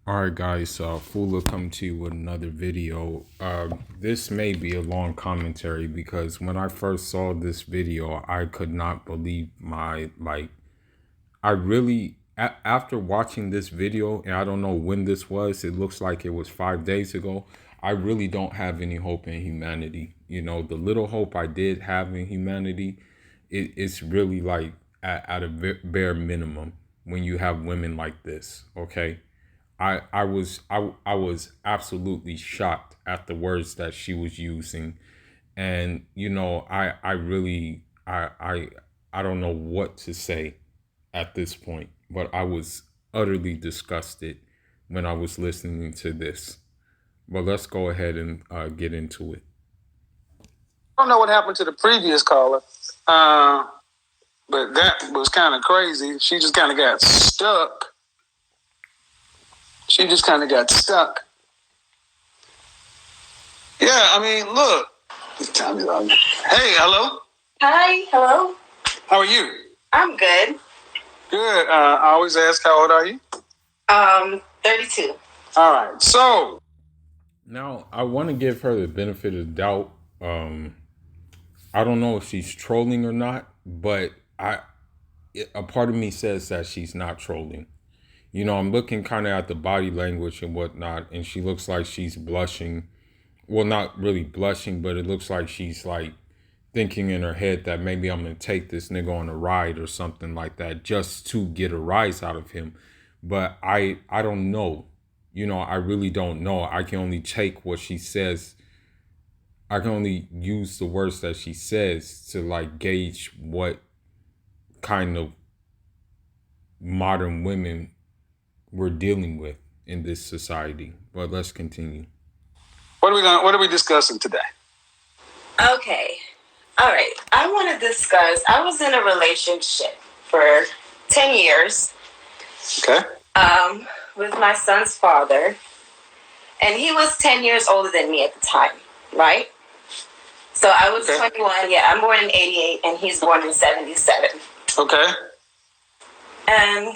All right, guys. Fula come to you with another video. This may be a long commentary because when I first saw this video, I could not believe my like. I really, after watching this video, and I don't know when this was. It looks like it was 5 days ago. I really don't have any hope in humanity. You know, the little hope I did have in humanity, it's really like at a bare minimum when you have women like this. Okay, I was absolutely shocked at the words that she was using, and you know I really I don't know what to say at this point, but I was utterly disgusted when I was listening to this. But let's go ahead and get into it. I don't know what happened to the previous caller, uh, but that was kind of crazy. She just kind of got stuck. She just kind of got stuck. Yeah, I mean, look. Hey, hello. Hi, hello. How are you? I'm good. Good. I always ask, how old are you? 32. All right. So Now I want to give her the benefit of the doubt. I don't know if she's trolling or not, but a part of me says that she's not trolling. You know, I'm looking kind of at the body language and whatnot, and she looks like she's blushing. Well, not really blushing, but it looks like she's like thinking in her head that maybe I'm gonna take this nigga on a ride or something like that just to get a rise out of him. But I don't know. You know, I really don't know. I can only take what she says. I can only use the words that she says to like gauge what kind of modern women we're dealing with in this society. But let's continue. what are we discussing today? Okay. All right. I want to discuss. I was in a relationship for 10 years Okay. with my son's father, and he was 10 years older than me at the time, right? So I was 21. Yeah, I'm born in 88, and he's born in 77. Okay. And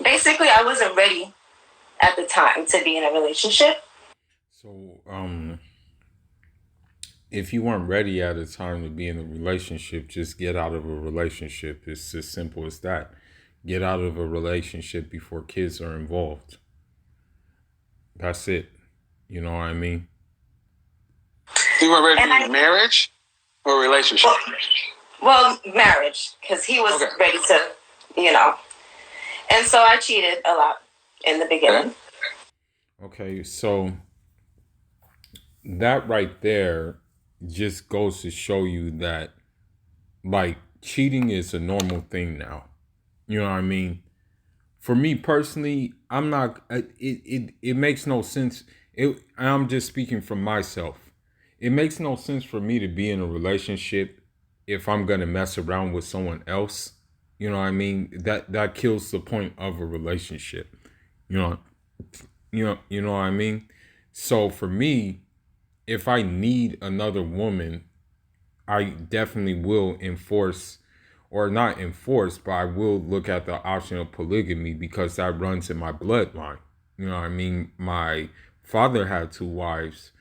basically, I wasn't ready at the time to be in a relationship. So, if you weren't ready at a time to be in a relationship, just get out of a relationship. It's as simple as that. Get out of a relationship before kids are involved. That's it. You know what I mean? You weren't ready to be in marriage or relationship? Well, marriage, because he was ready to, you know. And so I cheated a lot in the beginning. Okay, so that right there just goes to show you that, like, cheating is a normal thing now. You know what I mean? For me personally, I'm not. It makes no sense. I'm just speaking from myself. It makes no sense for me to be in a relationship if I'm gonna mess around with someone else. You know what I mean? That kills the point of a relationship. You know, you know what I mean? So for me, if I need another woman, I definitely will enforce, or not enforce, but I will look at the option of polygamy because that runs in my bloodline. You know what I mean? My father had two wives,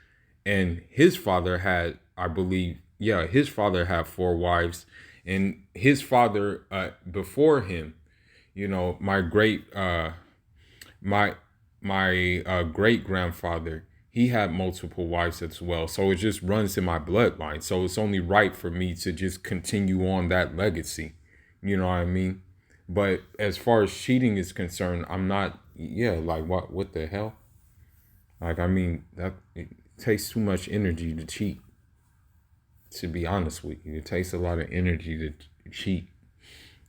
and his father had, I believe, yeah, his father had four wives, and his father before him, you know, my great grandfather, he had multiple wives as well. So it just runs in my bloodline. So it's only right for me to just continue on that legacy. You know what I mean? But as far as cheating is concerned, I'm not. Yeah, like what the hell? Like, I mean, that it takes too much energy to cheat. To be honest with you, it takes a lot of energy to cheat.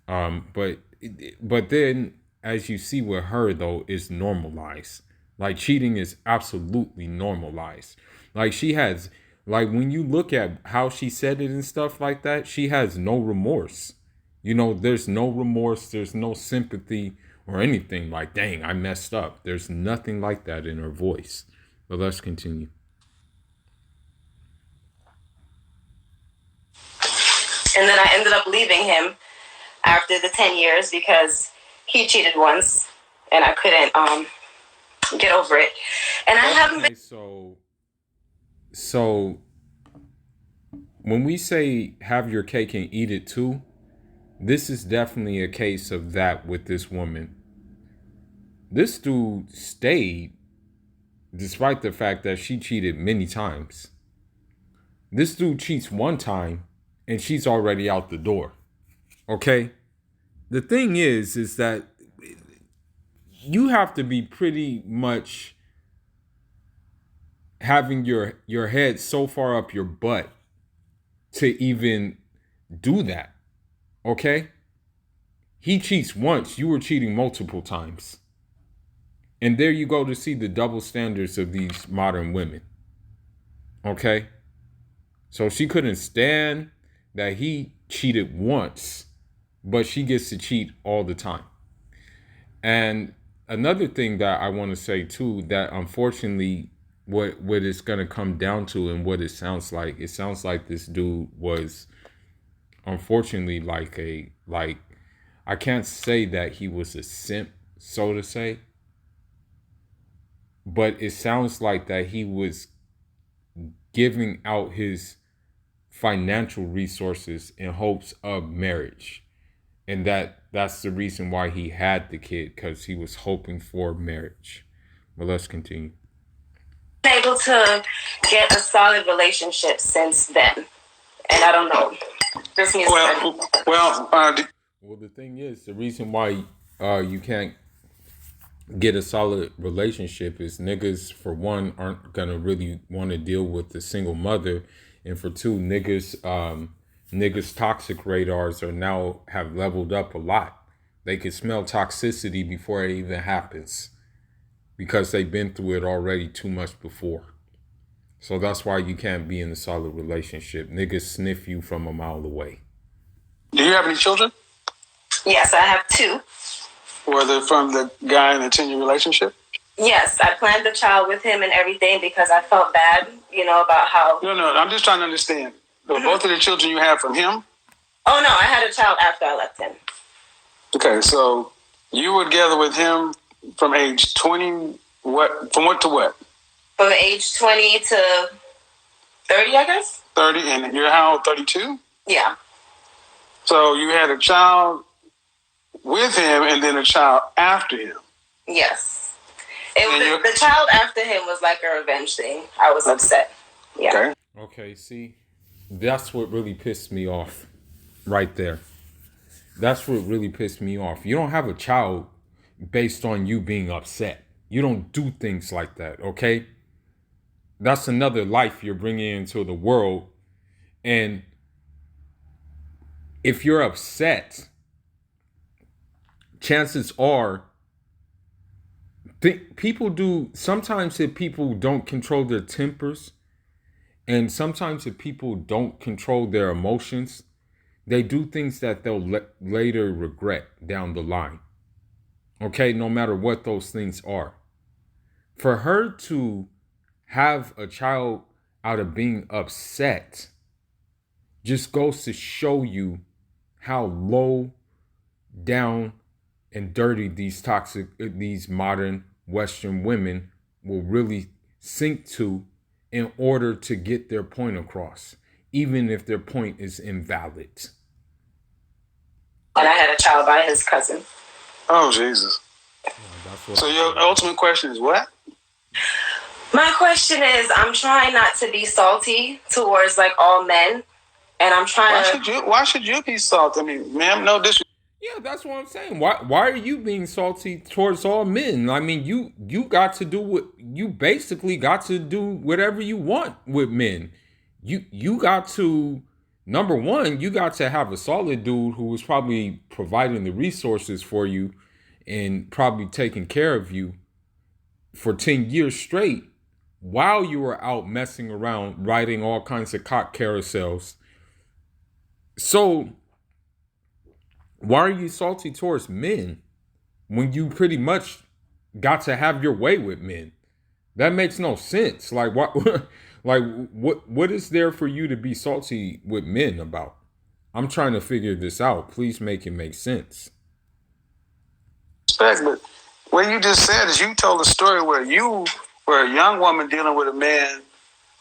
But then, as you see with her though, it's normalized. Like, cheating is absolutely normalized. Like, she has, like, when you look at how she said it and stuff like that, she has no remorse. You know, there's no remorse, there's no sympathy or anything like, dang, I messed up. There's nothing like that in her voice. But let's continue. And then I ended up leaving him after the 10 years because he cheated once and I couldn't get over it. And I haven't Okay, been. so when we say have your cake and eat it too, this is definitely a case of that with this woman. This dude stayed despite the fact that she cheated many times. This dude cheats one time and she's already out the door. Okay? The thing is that you have to be pretty much having your head so far up your butt to even do that. Okay? He cheats once, you were cheating multiple times. And there you go to see the double standards of these modern women. Okay? So she couldn't stand that he cheated once, but she gets to cheat all the time. And another thing that I want to say too, that unfortunately what it's gonna come down to and what it sounds like this dude was unfortunately like I can't say that he was a simp, so to say, but it sounds like that he was giving out his financial resources in hopes of marriage. And that's the reason why he had the kid, because he was hoping for marriage. But let's continue. Able to get a solid relationship since then. And I don't know. This means Well, the thing is, the reason why you can't get a solid relationship is niggas, for one, aren't gonna really want to deal with the single mother, and for two, niggas toxic radars are now have leveled up a lot. They can smell toxicity before it even happens because they've been through it already too much before. So that's why you can't be in a solid relationship. Niggas sniff you from a mile away. Do you have any children? Yes, I have 2. Were they from the guy in a 10-year relationship? Yes, I planned the child with him and everything because I felt bad, about how... No, I'm just trying to understand. So both of the children you have from him? Oh, no, I had a child after I left him. Okay, so you were together with him from age 20, from what to what? From age 20 to 30, I guess. 30, and you're how old, 32? Yeah. So you had a child with him and then a child after him. Yes. The child after him was like a revenge thing. I was upset. Yeah. Okay, see, that's what really pissed me off right there. That's what really pissed me off. You don't have a child based on you being upset. You don't do things like that, okay? That's another life you're bringing into the world. And if you're upset, chances are sometimes if people don't control their tempers, and sometimes if people don't control their emotions, they do things that they'll later regret down the line. Okay, no matter what those things are. For her to have a child out of being upset just goes to show you how low down and dirty these modern Western women will really sink to in order to get their point across, even if their point is invalid. And I had a child by his cousin. Oh, Jesus. So your ultimate question is what? My question is, I'm trying not to be salty towards like all men, and I'm trying Why should you be salty? I mean, ma'am, no disrespect. Yeah, that's what I'm saying. Why are you being salty towards all men? I mean, you basically got to do whatever you want with men. You got to, number one, you got to have a solid dude who was probably providing the resources for you and probably taking care of you for 10 years straight while you were out messing around, riding all kinds of cock carousels. So why are you salty towards men when you pretty much got to have your way with men? That makes no sense. Like what? What is there for you to be salty with men about? I'm trying to figure this out. Please make it make sense. But what you just said is you told a story where you were a young woman dealing with a man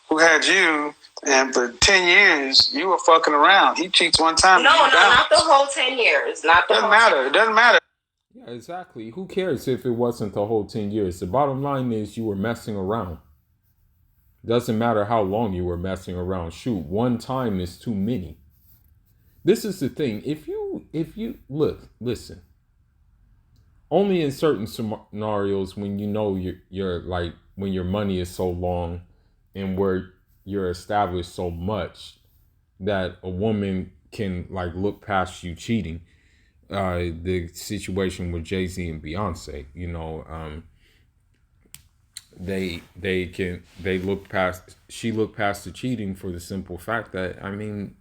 who had you, and for 10 years you were fucking around. He cheats one time. No, not the whole 10 years. Not the doesn't whole matter. It doesn't matter. Yeah, exactly. Who cares if it wasn't the whole 10 years? The bottom line is you were messing around. Doesn't matter how long you were messing around. Shoot, one time is too many. This is the thing. If you listen. Only in certain scenarios when you know you're like when your money is so long and where you're established so much that a woman can like look past you cheating. The situation with Jay-Z and Beyonce, she looked past the cheating for the simple fact that, I mean,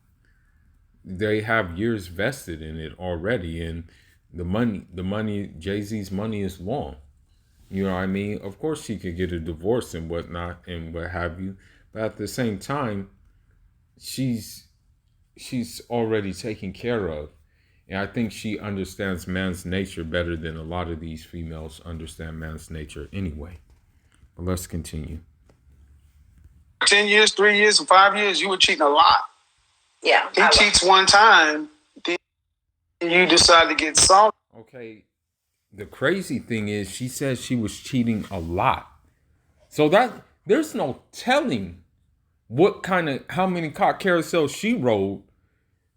they have years vested in it already, and the money, Jay-Z's money is long. You know what I mean? Of course she could get a divorce and whatnot and what have you, but at the same time, she's already taken care of. And I think she understands man's nature better than a lot of these females understand man's nature anyway. But let's continue. 10 years, 3 years, 5 years, you were cheating a lot. Yeah. He cheats one time, then you decide to get salty. Okay. The crazy thing is she says she was cheating a lot. So that there's no telling how many cock carousels she rode.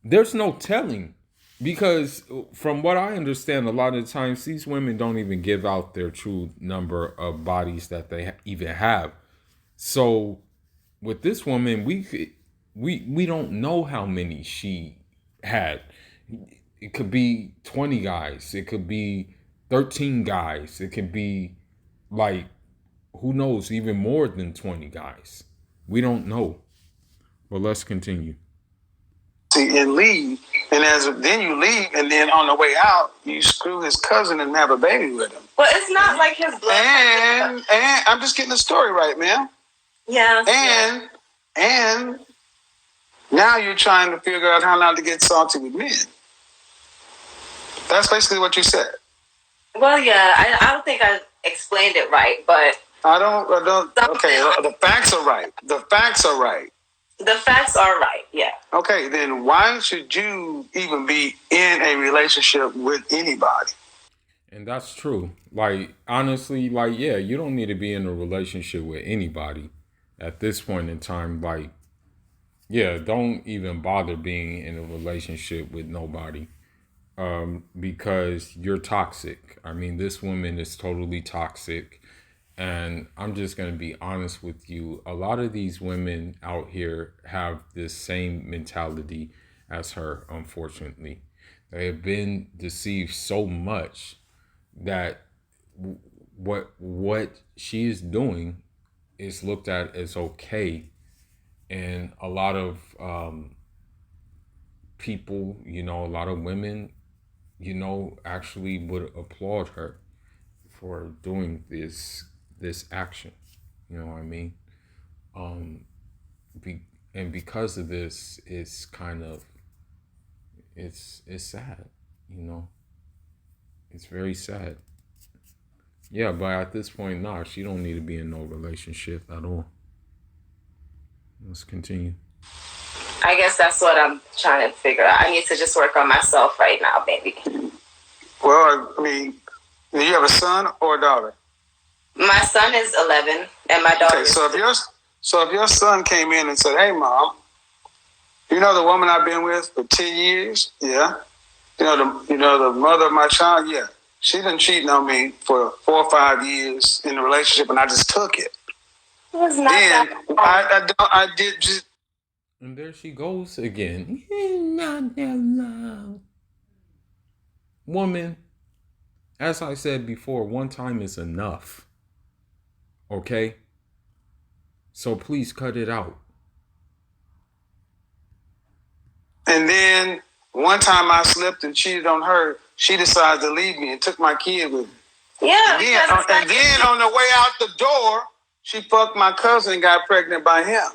There's no telling. Because from what I understand, a lot of the times these women don't even give out their true number of bodies that they even have. So with this woman, we don't know how many she had. It could be 20 guys. It could be 13 guys. It could be like, who knows, even more than 20 guys. We don't know. But let's continue. And leave, and then you leave, and then on the way out, you screw his cousin and have a baby with him. But it's not like his blood. And I'm just getting the story right, man. Yeah. And now you're trying to figure out how not to get salty with men. That's basically what you said. Well, yeah, I don't think I explained it right, but I don't. Okay, the facts are right. The facts are right. The facts are right, yeah. Okay, then why should you even be in a relationship with anybody? And that's true. Like, honestly, like, yeah, you don't need to be in a relationship with anybody at this point in time. Like, yeah, don't even bother being in a relationship with nobody because you're toxic. I mean, this woman is totally toxic. And I'm just going to be honest with you. A lot of these women out here have this same mentality as her, unfortunately. They have been deceived so much that what she is doing is looked at as okay. And a lot of people, a lot of women, actually would applaud her for doing this action. You know what I mean? And because of this, it's kind of it's sad, It's very sad. Yeah, but at this point, nah, she don't need to be in no relationship at all. Let's continue. I guess that's what I'm trying to figure out. I need to just work on myself right now, baby. Well, I mean, do you have a son or a daughter? My son is 11, and my daughter. Okay, so if your son came in and said, "Hey, Mom, you know the woman I've been with for 10 years? Yeah. You know the mother of my child? Yeah. She been cheating on me for 4 or 5 years in a relationship, and I just took it. It was not then I did just." And there she goes again. Not that love. Woman, as I said before, one time is enough. Okay? So please cut it out. And then one time I slipped and cheated on her. She decided to leave me and took my kid with me. Yeah. And then on the way out the door, she fucked my cousin and got pregnant by him.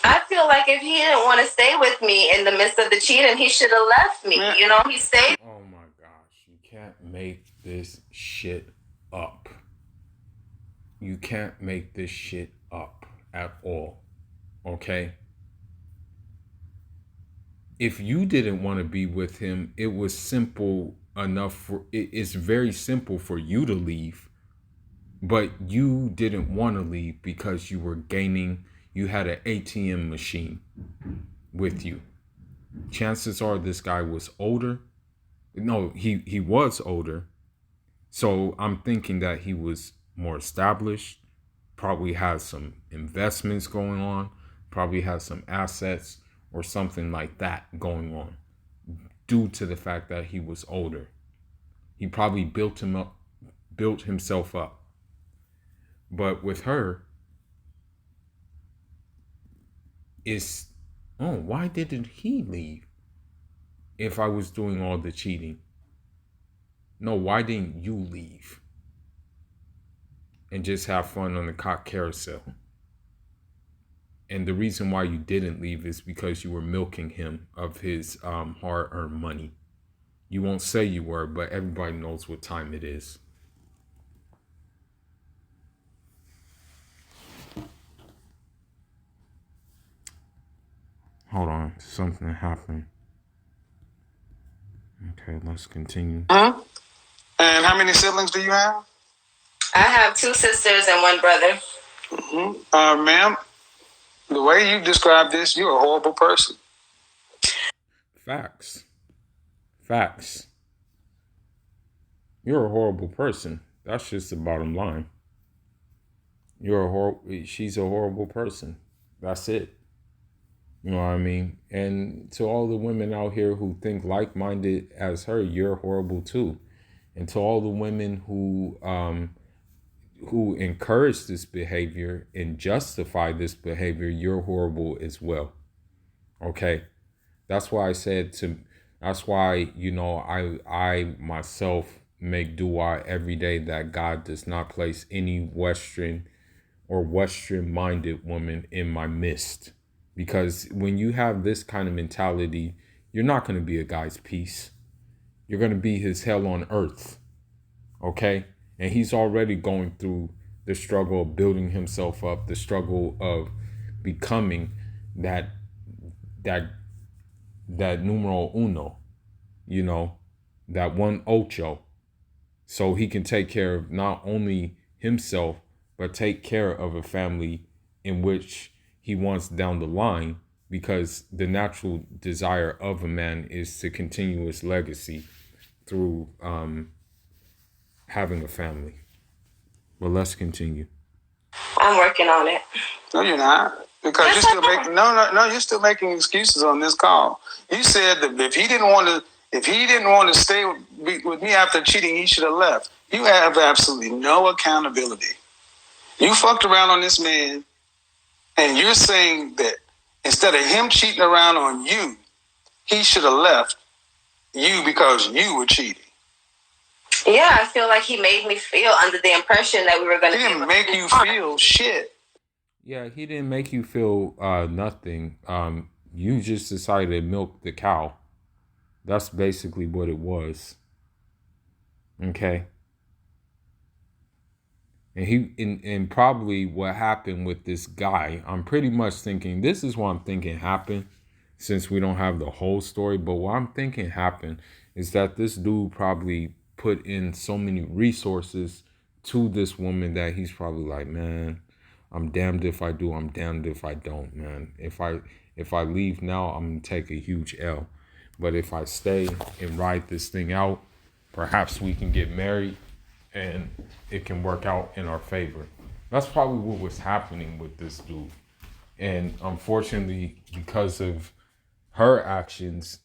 I feel like if he didn't want to stay with me in the midst of the cheating, he should have left me. Yeah. He stayed. Oh my gosh, you can't make this shit up. You can't make this shit up at all. Okay? If you didn't want to be with him, it was simple enough for it's very simple for you to leave, but you didn't want to leave because you were gaining, you had an ATM machine with you. Chances are this guy was older. No, he was older. So I'm thinking that he was more established, probably has some investments going on, probably has some assets or something like that going on due to the fact that he was older. He probably built himself up. But with her, it's, oh, why didn't he leave if I was doing all the cheating? No, why didn't you leave and just have fun on the cock carousel? And the reason why you didn't leave is because you were milking him of his hard-earned money. You won't say you were, but everybody knows what time it is. Hold on, something happened. Okay, let's continue. Huh? And how many siblings do you have? I have 2 sisters and 1 brother. Ma'am, the way you describe this, you're a horrible person. Facts. You're a horrible person. That's just the bottom line. She's a horrible person. That's it. You know what I mean? And to all the women out here who think like-minded as her, you're horrible too. And to all the women who encourage this behavior and justify this behavior, you're horrible as well. Okay? That's why I myself make dua every day that God does not place any Western or Western-minded woman in my midst. Because when you have this kind of mentality, you're not going to be a guy's peace. You're going to be his hell on earth. Okay? And he's already going through the struggle of building himself up, the struggle of becoming that numero uno, that one ocho. So he can take care of not only himself, but take care of a family in which he wants down the line, because the natural desire of a man is to continue his legacy through having a family. But let's continue. I'm working on it. No, you're not. Because you're still making you're still making excuses on this call. You said that if he didn't want to stay with me after cheating, he should have left. You have absolutely no accountability. You fucked around on this man, and you're saying that instead of him cheating around on you, he should have left you because you were cheating. Yeah, I feel like he made me feel under the impression that we were going to. He didn't make you feel shit. Yeah, he didn't make you feel nothing. You just decided to milk the cow. That's basically what it was. Okay. And probably what happened with this guy, I'm pretty much thinking, this is what I'm thinking happened, since we don't have the whole story. But what I'm thinking happened is that this dude probably put in so many resources to this woman that he's probably like, man, I'm damned if I do, I'm damned if I don't, man. If I leave now, I'm gonna take a huge L. But if I stay and ride this thing out, perhaps we can get married and it can work out in our favor. That's probably what was happening with this dude. And unfortunately, because of her actions,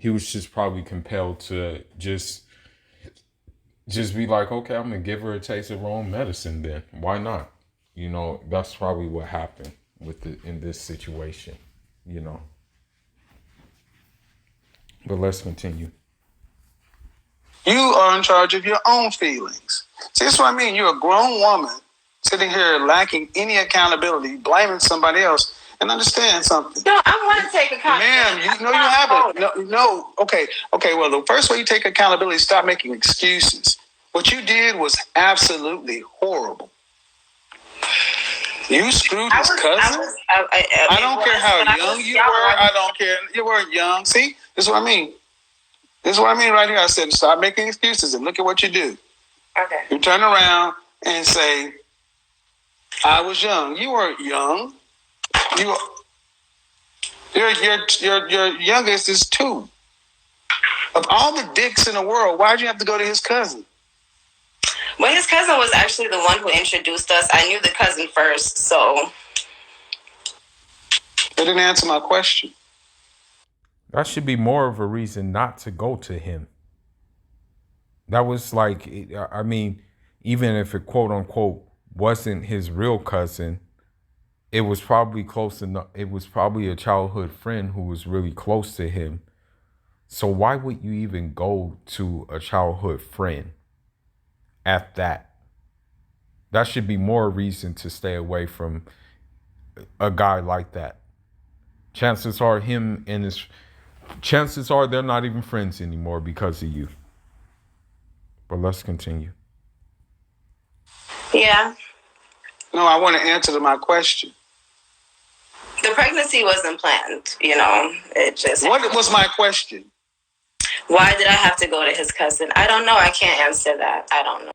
he was just probably compelled to just be like, okay, I'm gonna give her a taste of her own medicine then. Why not? That's probably what happened in this situation, But let's continue. You are in charge of your own feelings. See, that's what I mean. You're a grown woman sitting here lacking any accountability, blaming somebody else. and understand something. No, I want to take accountability. Ma'am, you haven't. No. Okay. Well, the first way you take accountability is stop making excuses. What you did was absolutely horrible. You screwed his cousin. I don't care how young you were. I don't care. You weren't young. See, this is what I mean. This is what I mean right here. I said, stop making excuses and look at what you do. Okay. You turn around and say, I was young. You weren't young. Your youngest is 2. Of all the dicks in the world, why'd you have to go to his cousin? Well, his cousin was actually the one who introduced us. I knew the cousin first, so. It didn't answer my question. That should be more of a reason not to go to him. That was like, I mean, even if it quote unquote wasn't his real cousin, it was probably close enough. It was probably a childhood friend who was really close to him. So why would you even go to a childhood friend at that? That should be more reason to stay away from a guy like that. Chances are they're not even friends anymore because of you. But let's continue. Yeah. No, I want to answer to my question. The pregnancy wasn't planned, it just. What was my question? Why did I have to go to his cousin? I don't know. I can't answer that. I don't know.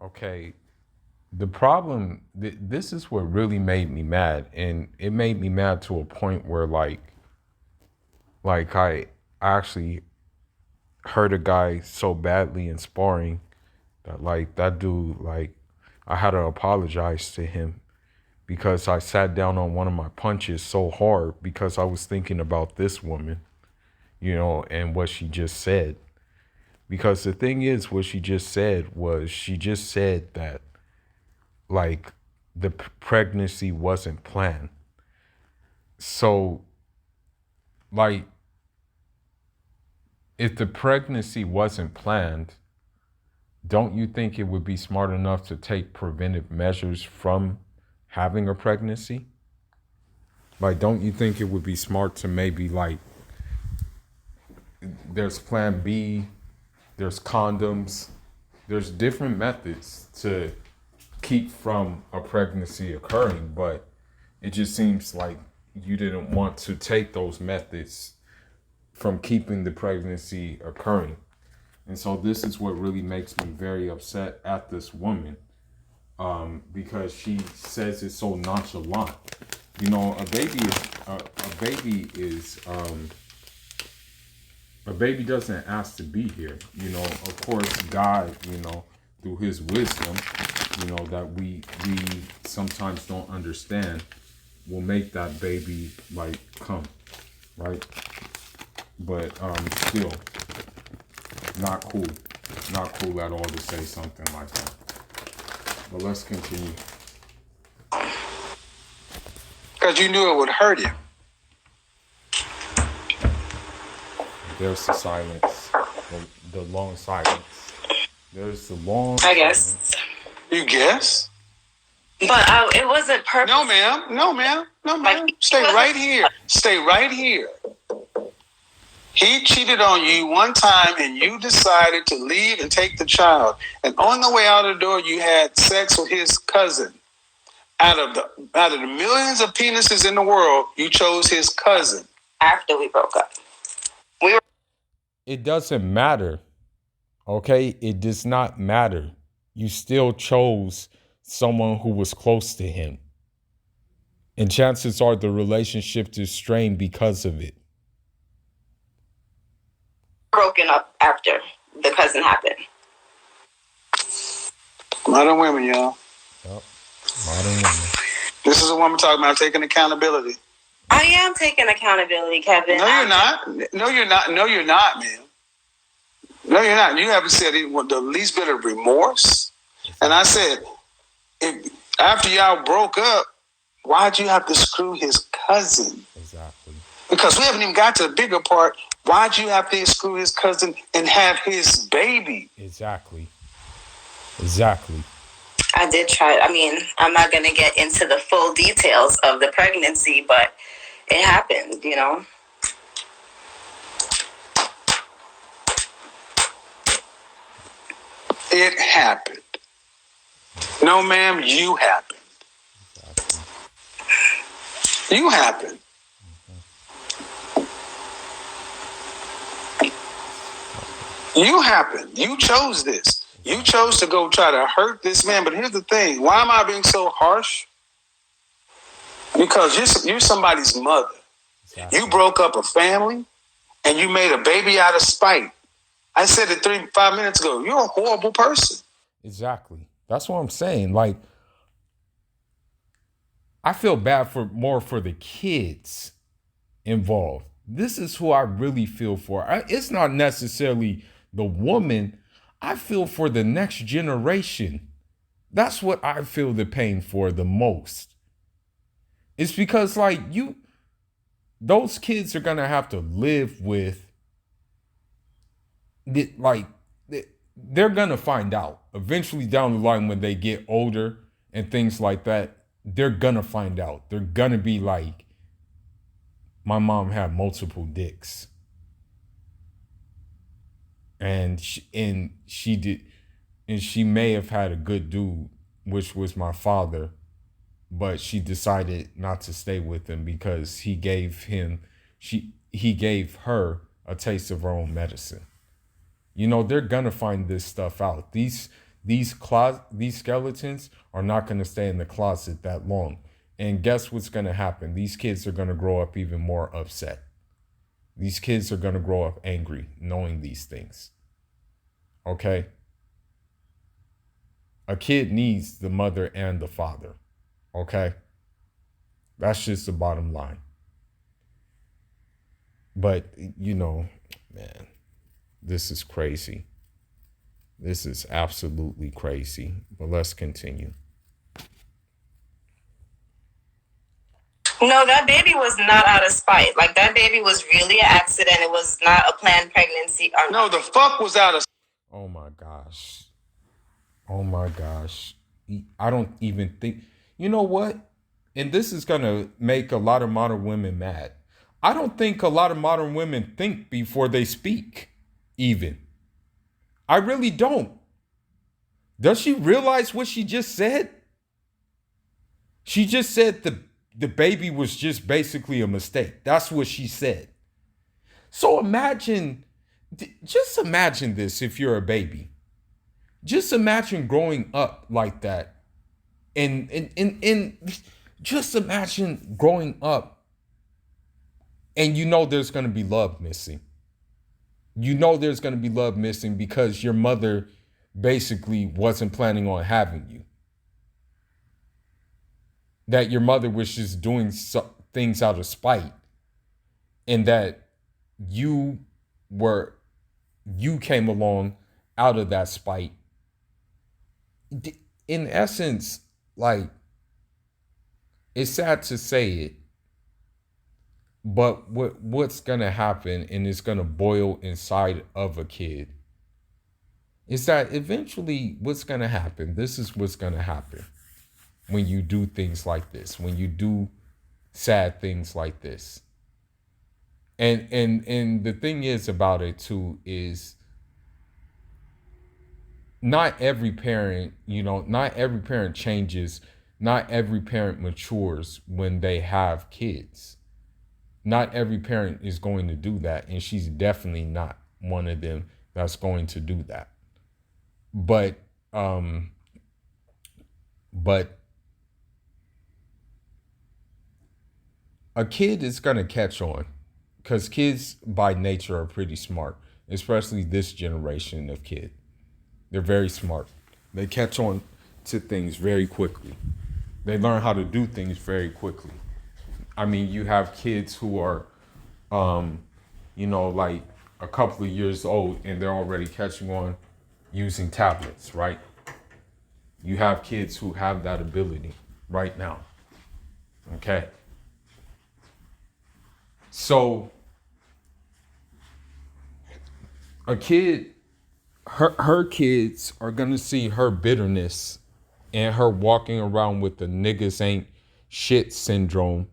Okay. The problem, this is what really made me mad. And it made me mad to a point where like I actually hurt a guy so badly in sparring that like that dude, like I had to apologize to him because I sat down on one of my punches so hard because I was thinking about this woman, and what she just said. Because the thing is, what she just said that like the pregnancy wasn't planned. So like if the pregnancy wasn't planned, don't you think it would be smart enough to take preventive measures from having a pregnancy? Like, don't you think it would be smart to maybe like, there's plan B, there's condoms, there's different methods to keep from a pregnancy occurring, but it just seems like you didn't want to take those methods from keeping the pregnancy occurring. And so this is what really makes me very upset at this woman, because she says it so nonchalant. A baby doesn't ask to be here. Of course, God, through his wisdom, that we sometimes don't understand, will make that baby like come, right? But still not cool at all to say something like that. But let's continue. Because you knew it would hurt him. There's the silence, the long silence. There's the long I guess. You guess? But it wasn't purpose. No, ma'am. Stay right here. He cheated on you one time and you decided to leave and take the child. And on the way out of the door, you had sex with his cousin. Out of the millions of penises in the world, you chose his cousin. After we broke up. It doesn't matter. Okay? It does not matter. You still chose someone who was close to him. And chances are the relationship is strained because of it. Broken up after the cousin happened. Modern women, y'all. Yep. Modern women. This is a woman talking about taking accountability. I am taking accountability, Kevin. No, you're not. No, you're not, ma'am. No, you're not. You haven't said the least bit of remorse. And I said, after y'all broke up, why'd you have to screw his cousin? Exactly. Because we haven't even got to the bigger part. Why'd you have to screw his cousin and have his baby? Exactly. I did try. I mean, I'm not going to get into the full details of the pregnancy, but it happened, you know. It happened. No, ma'am, you happened. You happened. You happened. You chose this. You chose to go try to hurt this man. But here's the thing. Why am I being so harsh? Because you're somebody's mother. Exactly. You broke up a family and you made a baby out of spite. I said it 5 minutes ago. You're a horrible person. Exactly. That's what I'm saying. Like, I feel bad more for the kids involved. This is who I really feel for. It's not necessarily the woman. I feel for the next generation. That's what I feel the pain for the most. It's because, like, those kids are going to have to live with it. Like, they're going to find out eventually down the line when they get older and things like that. They're going to find out. They're going to be like, my mom had multiple dicks. And she did, and she may have had a good dude, which was my father, but she decided not to stay with him because he gave her a taste of her own medicine. You know, they're gonna find this stuff out. These skeletons are not gonna stay in the closet that long. And guess what's gonna happen? These kids are gonna grow up even more upset. These kids are going to grow up angry knowing these things. Okay? A kid needs the mother and the father. Okay? That's just the bottom line. But, you know, man, this is crazy. This is absolutely crazy. But let's continue. No, that baby was not out of spite. Like, that baby was really an accident. It was not a planned pregnancy. No, the fuck was out of... Oh, my gosh. Oh, my gosh. I don't even think... You know what? And this is going to make a lot of modern women mad. I don't think a lot of modern women think before they speak, even. I really don't. Does she realize what she just said? She just said the baby was just basically a mistake. That's what she said. So just imagine this if you're a baby. Just imagine growing up like that. And just imagine growing up and you know there's going to be love missing. You know there's going to be love missing because your mother basically wasn't planning on having you. That your mother was just doing things out of spite, and that you came along out of that spite. In essence, like, it's sad to say it, but what's gonna happen, and it's gonna boil inside of a kid, is that eventually what's gonna happen, this is what's gonna happen. When you do things like this, when you do sad things like this. And the thing is about it too is not every parent, not every parent changes, not every parent matures when they have kids. Not every parent is going to do that, and she's definitely not one of them that's going to do that. But a kid is going to catch on because kids by nature are pretty smart, especially this generation of kid. They're very smart. They catch on to things very quickly. They learn how to do things very quickly. I mean, you have kids who are, like a couple of years old and they're already catching on using tablets, right? You have kids who have that ability right now. Okay? So a kid, her kids are going to see her bitterness and her walking around with the niggas ain't shit syndrome.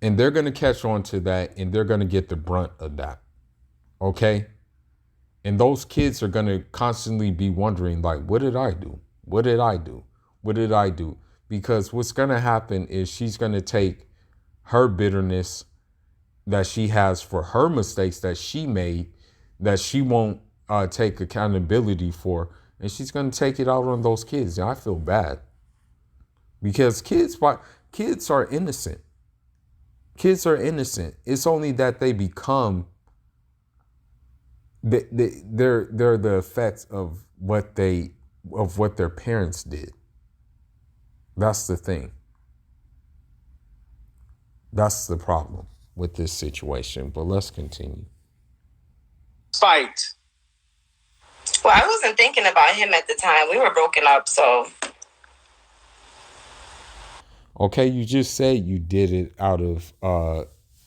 And they're going to catch on to that, and they're going to get the brunt of that. Okay? And those kids are going to constantly be wondering, like, what did I do? What did I do? What did I do? Because what's going to happen is she's going to take her bitterness that she has for her mistakes that she made, that she won't take accountability for, and she's going to take it out on those kids. And I feel bad because kids are innocent. Kids are innocent. It's only that they become they're the effects of what their parents did. That's the thing. That's the problem with this situation. But let's continue. Fight. Well, I wasn't thinking about him at the time. We were broken up, so. Okay, you just said you did it out of,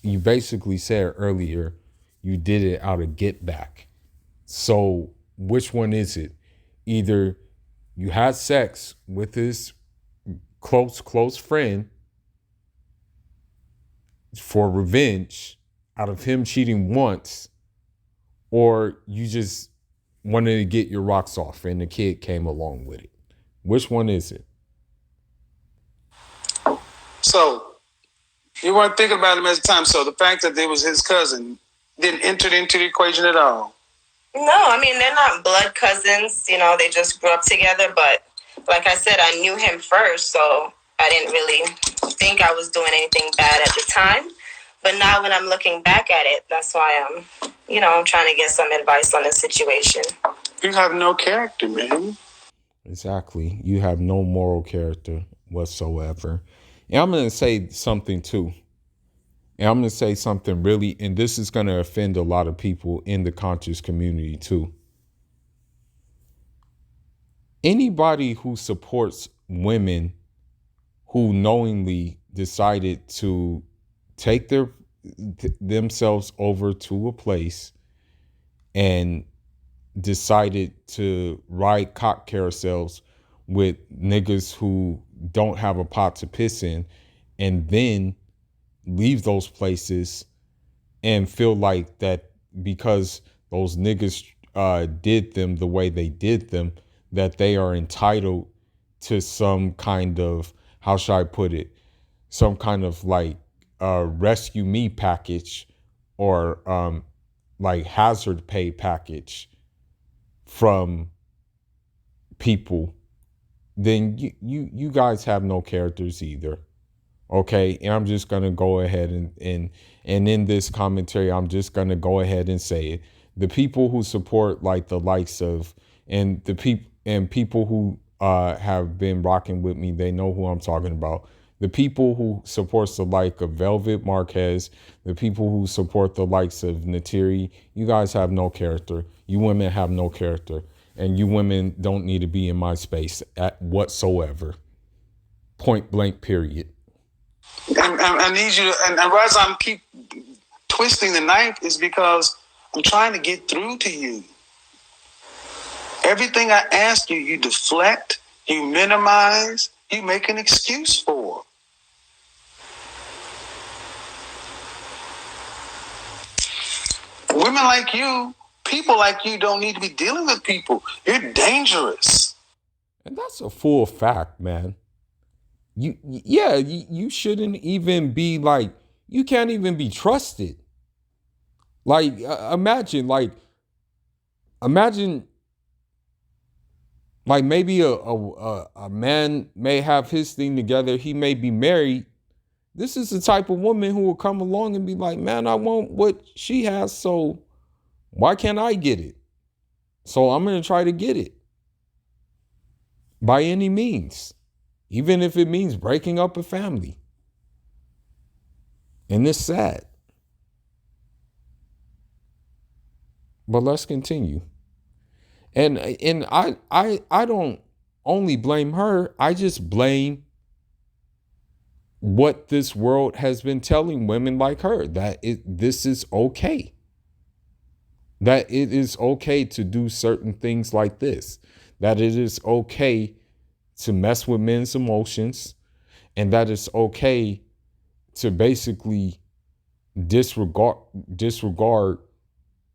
you basically said earlier you did it out of get back. So which one is it? Either you had sex with his close friend for revenge out of him cheating once, or you just wanted to get your rocks off and the kid came along with it. Which one is it? So you weren't thinking about him at the time. So the fact that it was his cousin didn't enter into the equation at all. No, I mean, they're not blood cousins. You know, they just grew up together. But like I said, I knew him first, so I didn't really think I was doing anything bad at the time. But now when I'm looking back at it, that's why I'm trying to get some advice on the situation. You have no character, man. Exactly. You have no moral character whatsoever. And I'm going to say something too. And I'm going to say something really, and this is going to offend a lot of people in the conscious community too. Anybody who supports women who knowingly decided to take themselves over to a place and decided to ride cock carousels with niggas who don't have a pot to piss in, and then leave those places and feel like that because those niggas did them the way they did them, that they are entitled to some kind of, how should I put it, some kind of like rescue me package or like hazard pay package from people, then you guys have no characters either. Okay, and I'm just gonna go ahead and in this commentary, I'm just gonna go ahead and say it. The people who support like the likes of and the people who have been rocking with me, they know who I'm talking about. The people who supports the like of Velvet Marquez, the people who support the likes of Natiri, you guys have no character. You women have no character, and you women don't need to be in my space at whatsoever. Point blank. Period. I need you to, and as I'm keep twisting the knife is because I'm trying to get through to you. Everything I ask you, you deflect, you minimize, you make an excuse for. Women like you, people like you don't need to be dealing with people. You're dangerous. And that's a full fact, man. You shouldn't even be like, you can't even be trusted. Like, imagine like maybe a man may have his thing together. He may be married. This is the type of woman who will come along and be like, man, I want what she has. So why can't I get it? So I'm going to try to get it by any means, even if it means breaking up a family. And it's sad. But let's continue. And I don't only blame her. I just blame what this world has been telling women like her, that this is okay. That it is okay to do certain things like this. That it is okay to mess with men's emotions, and that it's okay to basically disregard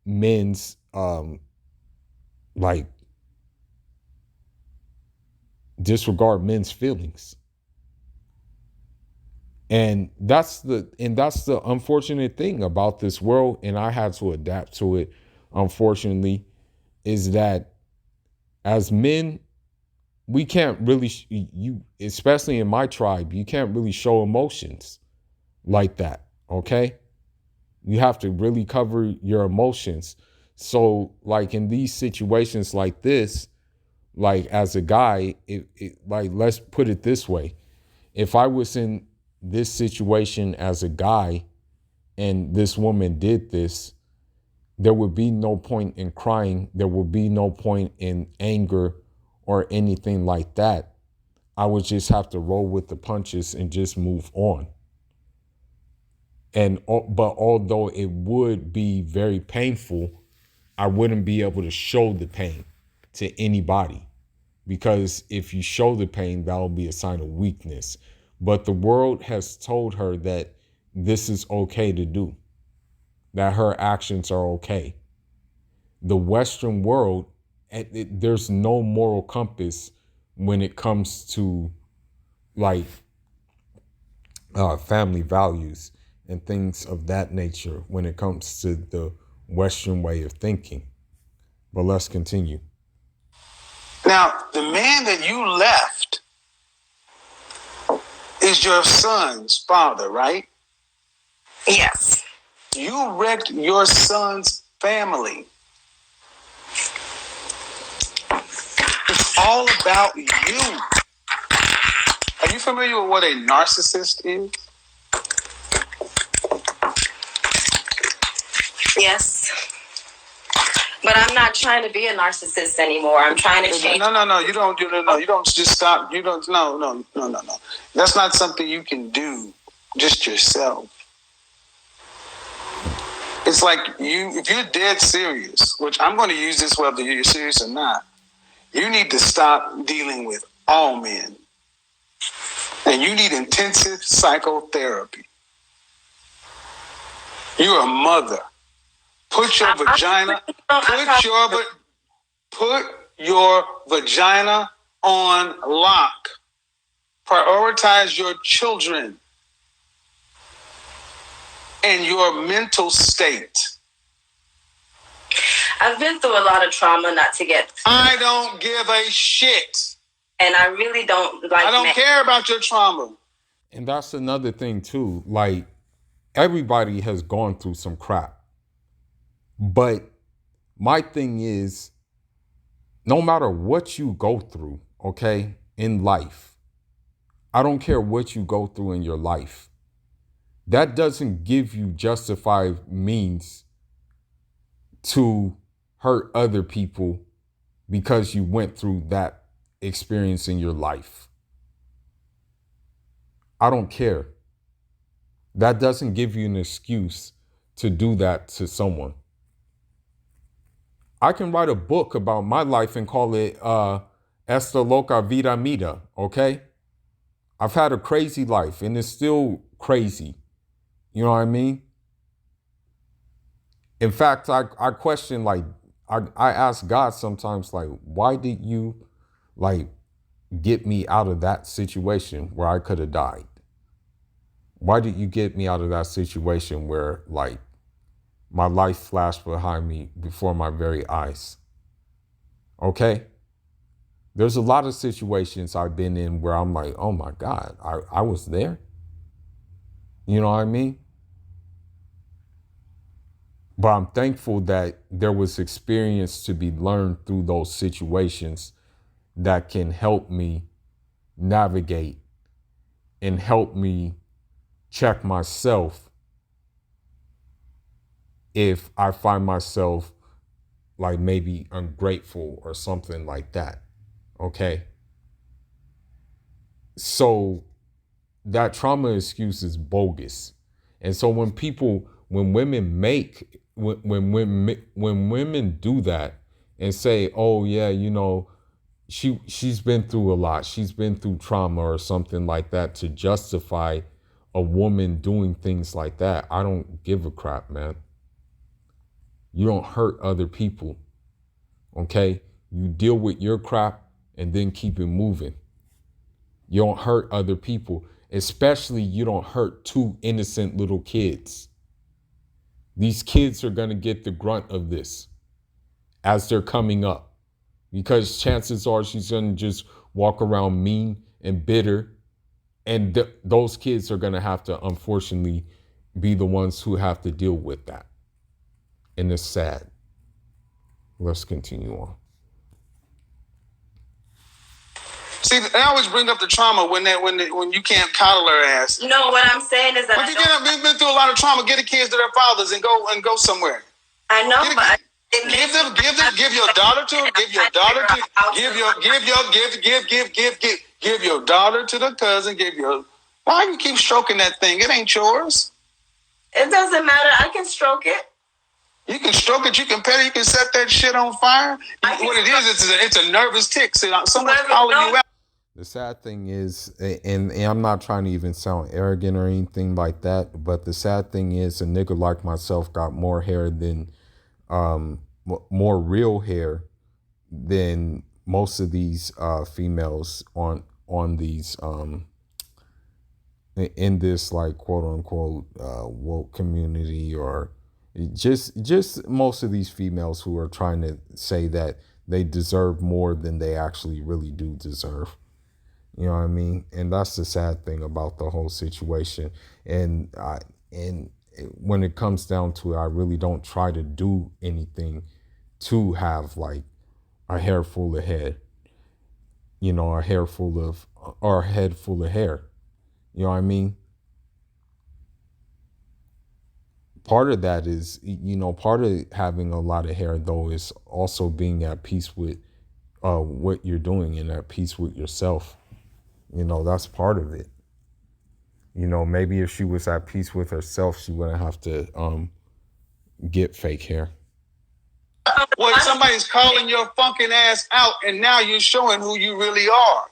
men's like disregard men's feelings. And that's the unfortunate thing about this world, and I had to adapt to it, unfortunately, is that as men, we can't really you especially in my tribe, you can't really show emotions like that, okay? You have to really cover your emotions. So like in these situations like this, like as a guy, like let's put it this way. If I was in this situation as a guy and this woman did this, there would be no point in crying. There would be no point in anger or anything like that. I would just have to roll with the punches and just move on. But although it would be very painful, I wouldn't be able to show the pain to anybody, because if you show the pain, that will be a sign of weakness. But the world has told her that this is okay to do, that her actions are okay. The Western world, there's no moral compass when it comes to like family values and things of that nature when it comes to the Western way of thinking. But let's continue. Now, the man that you left is your son's father, right? Yes. You wrecked your son's family. It's all about you. Are you familiar with what a narcissist is? Yes. But I'm not trying to be a narcissist anymore. I'm trying to change. No. You don't just stop. You don't. No. That's not something you can do just yourself. It's like if you're dead serious, which I'm going to use this whether you're serious or not, you need to stop dealing with all men. And you need intensive psychotherapy. You're a mother. Put your vagina on lock. Prioritize your children and your mental state. I've been through a lot of trauma not to get. I don't give a shit. And I really don't like. I don't care about your trauma. And that's another thing too. Like, everybody has gone through some crap. But my thing is, no matter what you go through, okay, in life, I don't care what you go through in your life, that doesn't give you justified means to hurt other people because you went through that experience in your life. I don't care. That doesn't give you an excuse to do that to someone. I can write a book about my life and call it Esta Loca Vida Mía, okay? I've had a crazy life and it's still crazy. You know what I mean? In fact, I question, like, I ask God sometimes, like, why did you, like, get me out of that situation where I could have died? Why did you get me out of that situation where, like, my life flashed behind me before my very eyes? Okay? There's a lot of situations I've been in where I'm like, oh my God, I was there. You know what I mean? But I'm thankful that there was experience to be learned through those situations that can help me navigate and help me check myself if I find myself like maybe ungrateful or something like that. Okay? So that trauma excuse is bogus. And so when women do that and say, oh yeah, you know, she's been through a lot. She's been through trauma or something like that to justify a woman doing things like that. I don't give a crap, man. You don't hurt other people. Okay? You deal with your crap and then keep it moving. You don't hurt other people, especially you don't hurt two innocent little kids. These kids are going to get the grunt of this as they're coming up, because chances are she's going to just walk around mean and bitter, and those kids are going to have to, unfortunately, be the ones who have to deal with that. And it's sad. Let's continue on. See, they always bring up the trauma when you can't coddle her ass. No, what I'm saying is that But you've been through a lot of trauma. Get the kids to their fathers and go somewhere. I know, but give your daughter to give your daughter to the cousin. Why you keep stroking that thing? It ain't yours. It doesn't matter. I can stroke it. You can stroke it. You can pet it. You can set that shit on fire. What it is, it's a nervous tick. See, someone's calling you out. The sad thing is, and I'm not trying to even sound arrogant or anything like that, but the sad thing is, a nigga like myself got more hair than, more real hair than most of these females on these in this, like, quote unquote woke community, or just most of these females who are trying to say that they deserve more than they actually really do deserve. You know what I mean? And that's the sad thing about the whole situation. And when it comes down to it, I really don't try to do anything to have like a hair full of head, you know, a head full of hair. You know what I mean? Part of that is, you know, part of having a lot of hair, though, is also being at peace with what you're doing and at peace with yourself. You know, that's part of it. You know, maybe if she was at peace with herself, she wouldn't have to get fake hair. Well, somebody's calling your fucking ass out, and now you're showing who you really are.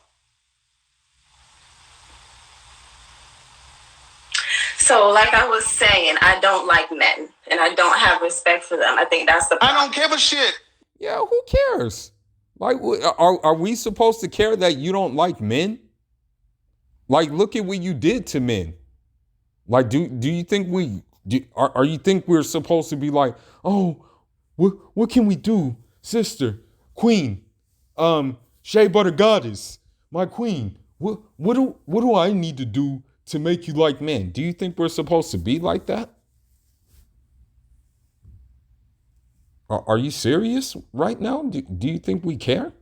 So, like I was saying, I don't like men, and I don't have respect for them. I think that's the problem. I don't give a shit. Yeah, who cares? Like, are we supposed to care that you don't like men? Like, look at what you did to men. Like, do you think are you think we're supposed to be like, oh, what can we do, sister, queen, Shea Butter Goddess, my queen? What do I need to do to make you like men? Do you think we're supposed to be like that? Are you serious right now? Do you think we care?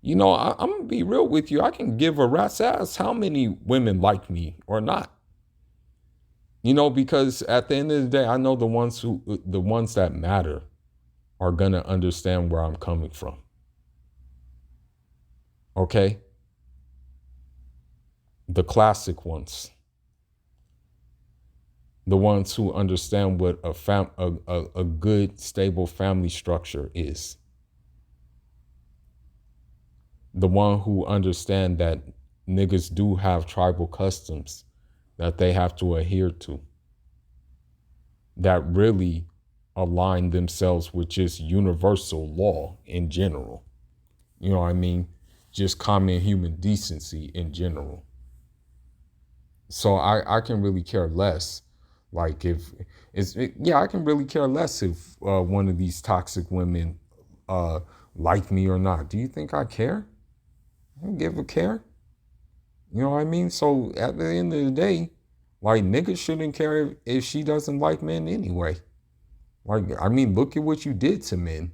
You know, I'm going to be real with you. I can give a rat's ass how many women like me or not. You know, because at the end of the day, I know the ones that matter are going to understand where I'm coming from. Okay? The classic ones. The ones who understand what a good, stable family structure is. The one who understand that niggas do have tribal customs that they have to adhere to, that really align themselves with just universal law in general. You know what I mean? Just common human decency in general. So I can really care less. Like I can really care less if one of these toxic women like me or not. Do you think I care? I don't give a care. You know what I mean? So at the end of the day, like, niggas shouldn't care if she doesn't like men anyway. Like, I mean, look at what you did to men.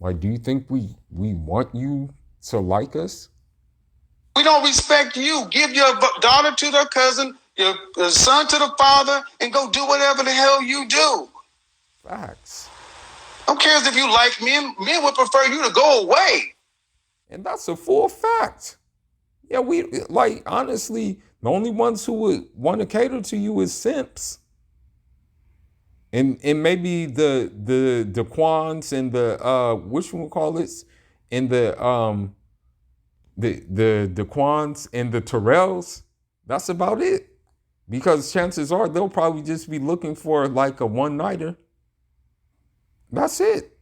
Like, do you think we want you to like us? We don't respect you. Give your daughter to their cousin, your son to the father, and go do whatever the hell you do. Facts. Who cares if you like men? Men would prefer you to go away. And that's a full fact. Yeah, honestly, the only ones who would want to cater to you is simps. And maybe the Daquans and the, what you call it? and the Daquans and the Terrells, that's about it. Because chances are they'll probably just be looking for like a one-nighter. That's it.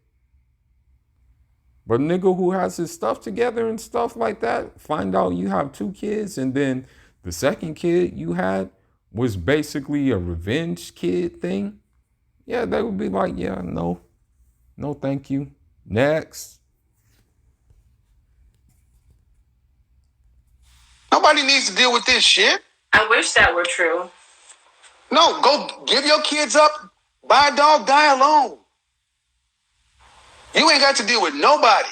But a nigga who has his stuff together and stuff like that, find out you have 2 kids, and then the second kid you had was basically a revenge kid thing. Yeah, they would be like, yeah, no, thank you. Next. Nobody needs to deal with this shit. I wish that were true. No, go give your kids up, buy a dog, die alone. You ain't got to deal with nobody.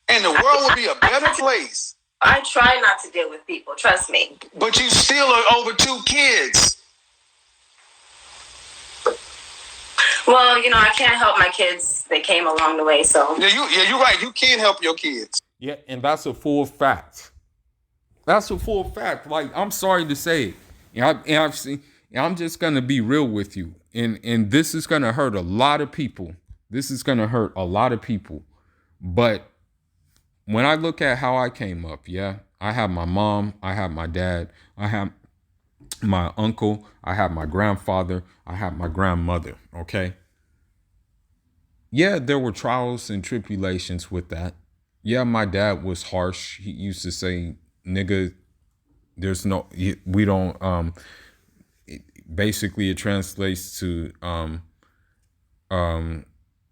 And the world will be a better place. I try not to deal with people, trust me. But you still are over 2 kids. Well, I can't help my kids. They came along the way, so. Yeah, you're right. You can't help your kids. Yeah, and that's a full fact. That's a full fact. Like, I'm sorry to say it. I'm just gonna be real with you. And this is gonna hurt a lot of people. But when I look at how I came up, yeah, I have my mom, I have my dad, I have my uncle, I have my grandfather, I have my grandmother, okay? Yeah, there were trials and tribulations with that. Yeah, my dad was harsh. He used to say, nigga, we don't, basically it translates to,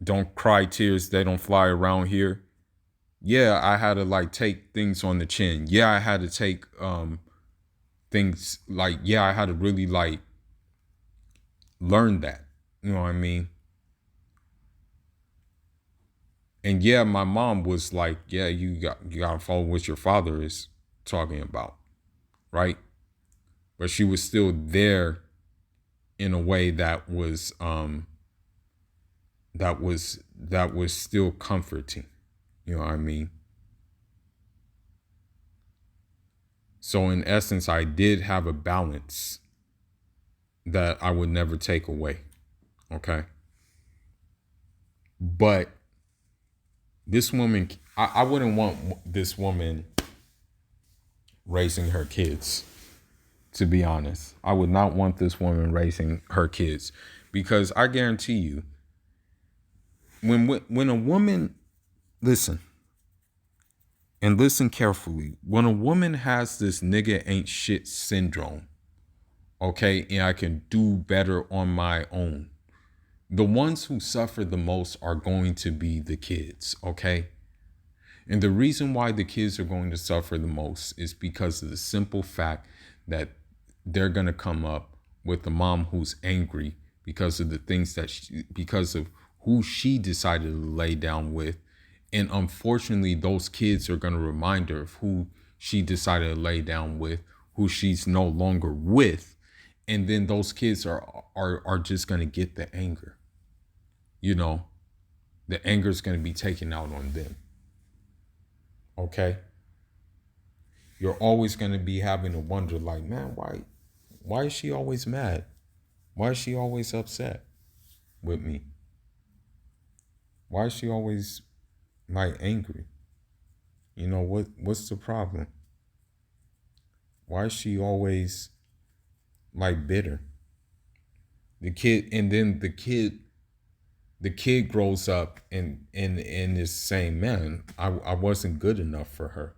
don't cry tears, they don't fly around here. Yeah, I had to like take things on the chin. Yeah, I had to take things like, yeah, I had to really like learn that. You know what I mean? And yeah, my mom was like, yeah, you gotta follow what your father is talking about, right? But she was still there in a way that was still comforting. You know what I mean? So in essence, I did have a balance that I would never take away. Okay. But this woman, I wouldn't want this woman raising her kids, to be honest. I would not want this woman raising her kids, because I guarantee you, when a woman, listen carefully, when a woman has this nigga ain't shit syndrome, okay, and I can do better on my own, the ones who suffer the most are going to be the kids, okay? And the reason why the kids are going to suffer the most is because of the simple fact that they're going to come up with a mom who's angry because of the things because of who she decided to lay down with. And unfortunately, those kids are going to remind her of who she decided to lay down with, who she's no longer with. And then those kids are just going to get the anger. The anger is going to be taken out on them. Okay? You're always going to be having to wonder, like, man, why is she always mad? Why is she always upset with me? Why is she always like angry? What's the problem? Why is she always like bitter? The kid grows up and is saying, man, I wasn't good enough for her.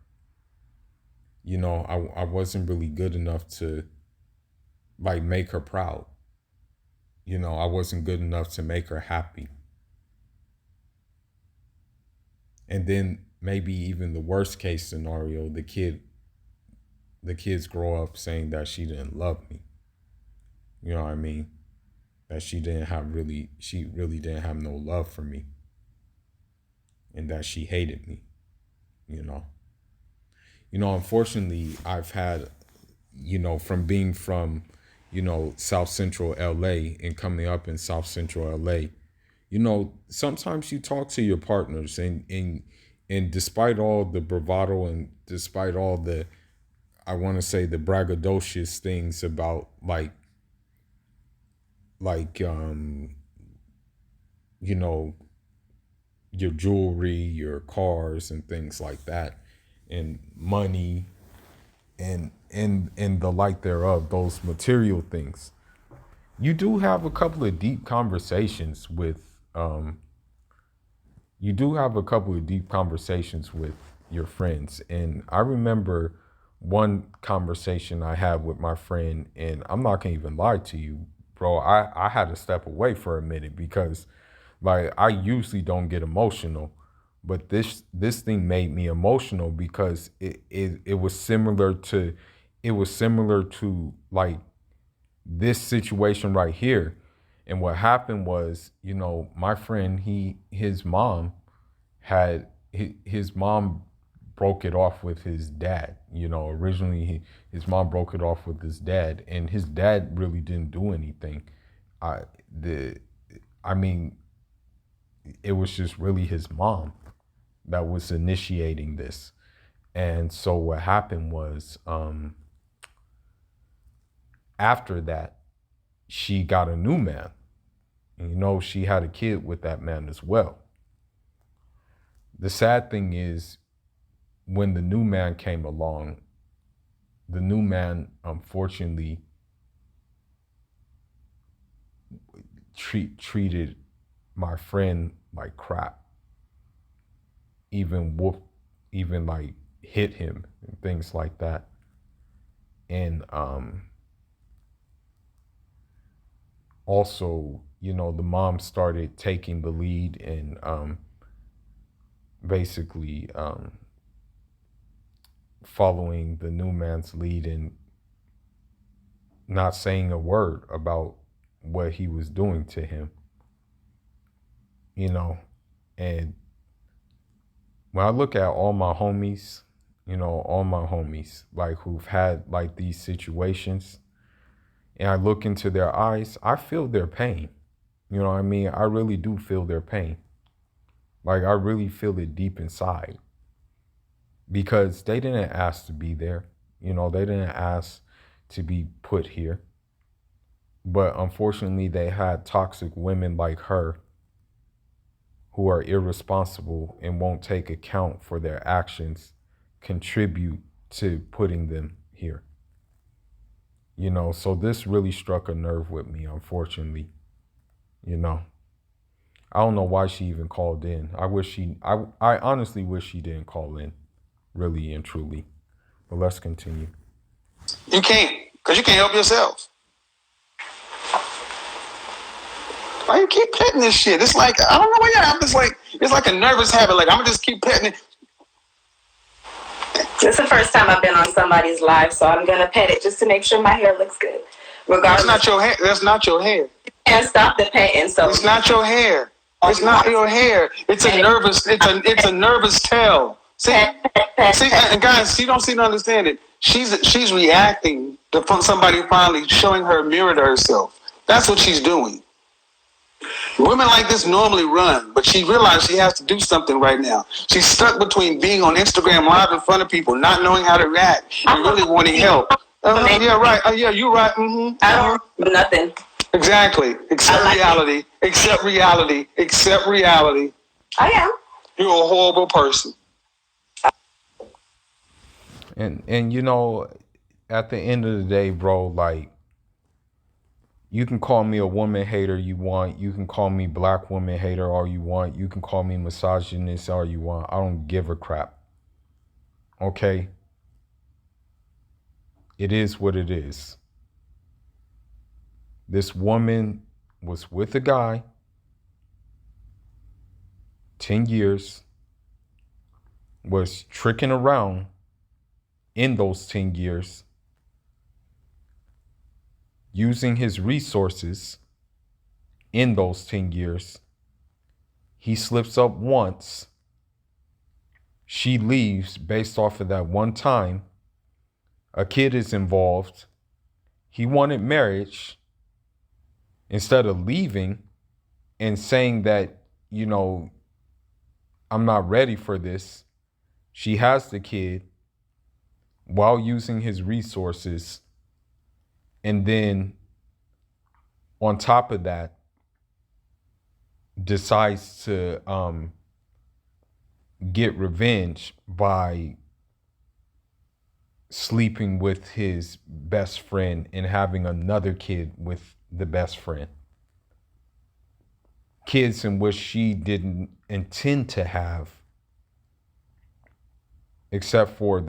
I wasn't really good enough to like make her proud. I wasn't good enough to make her happy. And then maybe even the worst case scenario, the kids grow up saying that she didn't love me. You know what I mean? That she really didn't have no love for me. And that she hated me. Unfortunately, I've had, from being from, South Central LA and coming up in South Central LA, sometimes you talk to your partners and despite all the bravado and despite all the, I want to say, the braggadocious things about like your jewelry, your cars, and things like that, and money, and the like thereof, those material things. You do have a couple of deep conversations with you do have a couple of deep conversations with your friends. And I remember one conversation I had with my friend, and I'm not gonna even lie to you, bro. I had to step away for a minute because like I usually don't get emotional. But this thing made me emotional because it was similar to like this situation right here. And what happened was, my friend, his mom his mom broke it off with his dad. Originally his mom broke it off with his dad, and his dad really didn't do anything. I the I mean, it was just really his mom that was initiating this. And so what happened was, after that, she got a new man. And she had a kid with that man as well. The sad thing is, when the new man came along, the new man unfortunately treated my friend like crap. Even like hit him and things like that. And also, the mom started taking the lead and basically following the new man's lead and not saying a word about what he was doing to him. And when I look at all my homies, like who've had like these situations, and I look into their eyes, I feel their pain. You know what I mean? I really do feel their pain. Like I really feel it deep inside, because they didn't ask to be there. They didn't ask to be put here. But unfortunately, they had toxic women like her who are irresponsible and won't take account for their actions contribute to putting them here. So this really struck a nerve with me, unfortunately. I don't know why she even called in. I honestly wish she didn't call in, really and truly. But let's continue. You can't, because you can't help yourself. Why you keep petting this shit? It's like, I don't know why I'm just like, it's like a nervous habit. Like, I'm going to just keep petting it. It's the first time I've been on somebody's live, so I'm going to pet it just to make sure my hair looks good. Regardless. That's not your hair. That's not your hair. And stop the petting. So it's not your hair. It's not your hair. It's a nervous. It's a nervous tell. See, and guys, you don't seem to understand it. She's reacting to somebody finally showing her a mirror to herself. That's what she's doing. Women like this normally run, but she realized she has to do something right now. She's stuck between being on Instagram Live in front of people, not knowing how to react, and really wanting help. Yeah, right. Yeah, you're right. Mm-hmm. I don't nothing. Exactly. Accept reality. Accept reality. Accept reality. I am. You're a horrible person. And at the end of the day, bro, like, you can call me a woman hater you want. You can call me black woman hater all you want. You can call me misogynist all you want. I don't give a crap. Okay? It is what it is. This woman was with a guy 10 years, was tricking around in those 10 years, using his resources in those 10 years. He slips up once. She leaves based off of that one time. A kid is involved. He wanted marriage. Instead of leaving and saying that, I'm not ready for this, she has the kid while using his resources. And then on top of that, decides to get revenge by sleeping with his best friend and having another kid with the best friend. Kids in which she didn't intend to have, except for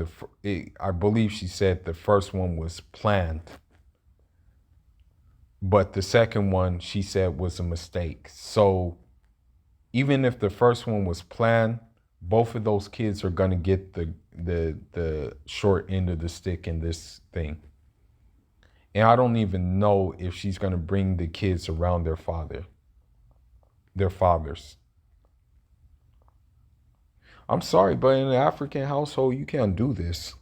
I believe she said the first one was planned. But the second one, she said, was a mistake. So even if the first one was planned, both of those kids are going to get the short end of the stick in this thing. And I don't even know if she's going to bring the kids around their fathers. I'm sorry, but in an African household, you can't do this.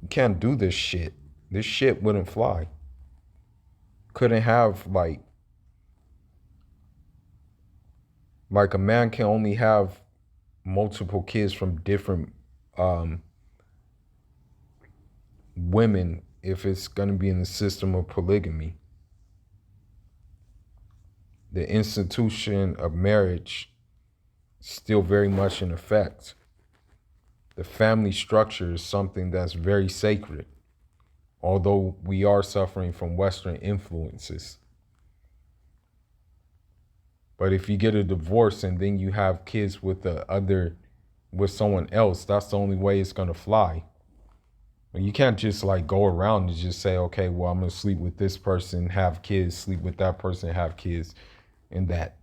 You can't do this shit. This shit wouldn't fly. Couldn't have like a man can only have multiple kids from different women if it's going to be in the system of polygamy. The institution of marriage still very much in effect. The family structure is something that's very sacred, although we are suffering from Western influences. But if you get a divorce and then you have kids with someone else, that's the only way it's gonna fly. You can't just like go around and just say, okay, well, I'm gonna sleep with this person, have kids, sleep with that person, have kids, and that.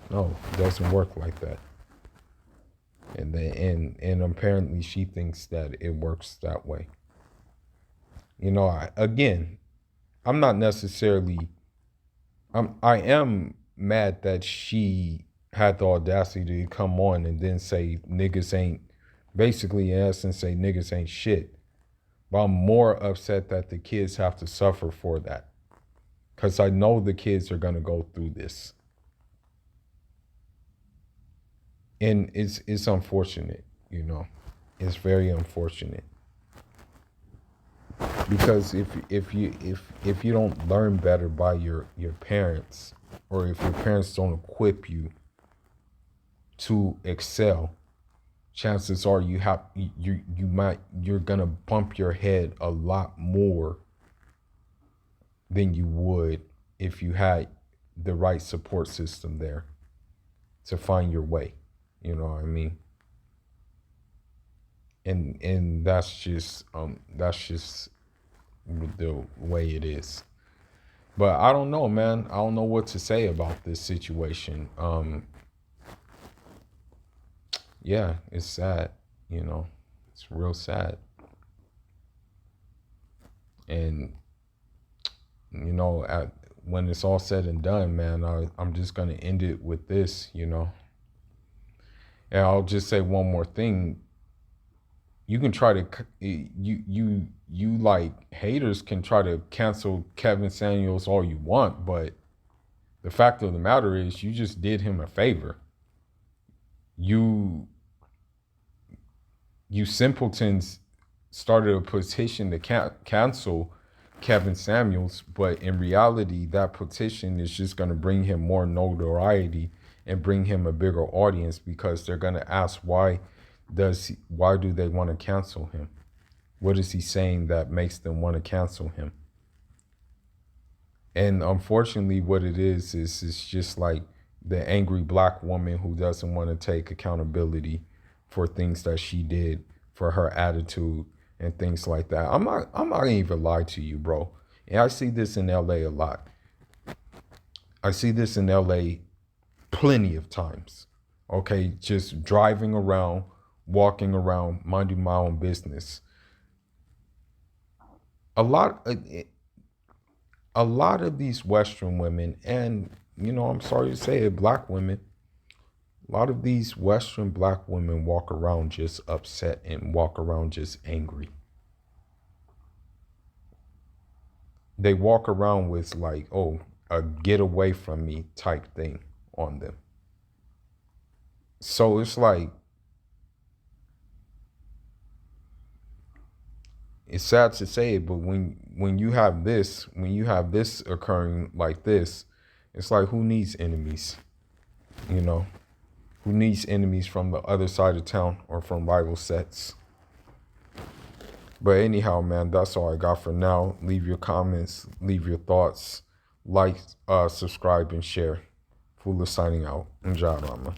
No, it doesn't work like that. And apparently she thinks that it works that way. You know, I'm not necessarily. I am mad that she had the audacity to come on and then say niggas ain't, basically in essence say niggas ain't shit. But I'm more upset that the kids have to suffer for that. Because I know the kids are going to go through this. And it's unfortunate, you know. It's very unfortunate. Because if you don't learn better by your parents, or if your parents don't equip you to excel, chances are you're gonna bump your head a lot more than you would if you had the right support system there to find your way. You know what I mean? And that's just the way it is. But I don't know, man. I don't know what to say about this situation. Yeah, it's sad, you know. It's real sad. And, you know, when it's all said and done, man, I'm just going to end it with this, you know. And I'll just say one more thing. You can try to, you like haters can try to cancel Kevin Samuels all you want, but the fact of the matter is you just did him a favor. You simpletons started a petition to cancel Kevin Samuels, but in reality, that petition is just going to bring him more notoriety and bring him a bigger audience, because they're going to ask why do they want to cancel him? What is he saying that makes them want to cancel him? And unfortunately, what it is it's just like the angry black woman who doesn't want to take accountability for things that she did, for her attitude and things like that. I'm not gonna even lie to you, bro. And I see this in LA a lot. I see this in LA plenty of times. Okay, just driving around, walking around, minding my own business. A lot of these Western women, and, you know, I'm sorry to say it, black women, a lot of these Western black women walk around just upset and walk around just angry. They walk around with like, oh, a get away from me type thing on them. So it's like, it's sad to say it, but when you have this occurring like this, it's like, who needs enemies? You know, who needs enemies from the other side of town or from rival sets. But anyhow, man, that's all I got for now. Leave your comments, leave your thoughts, like, subscribe, and share. Fula signing out. Njadama.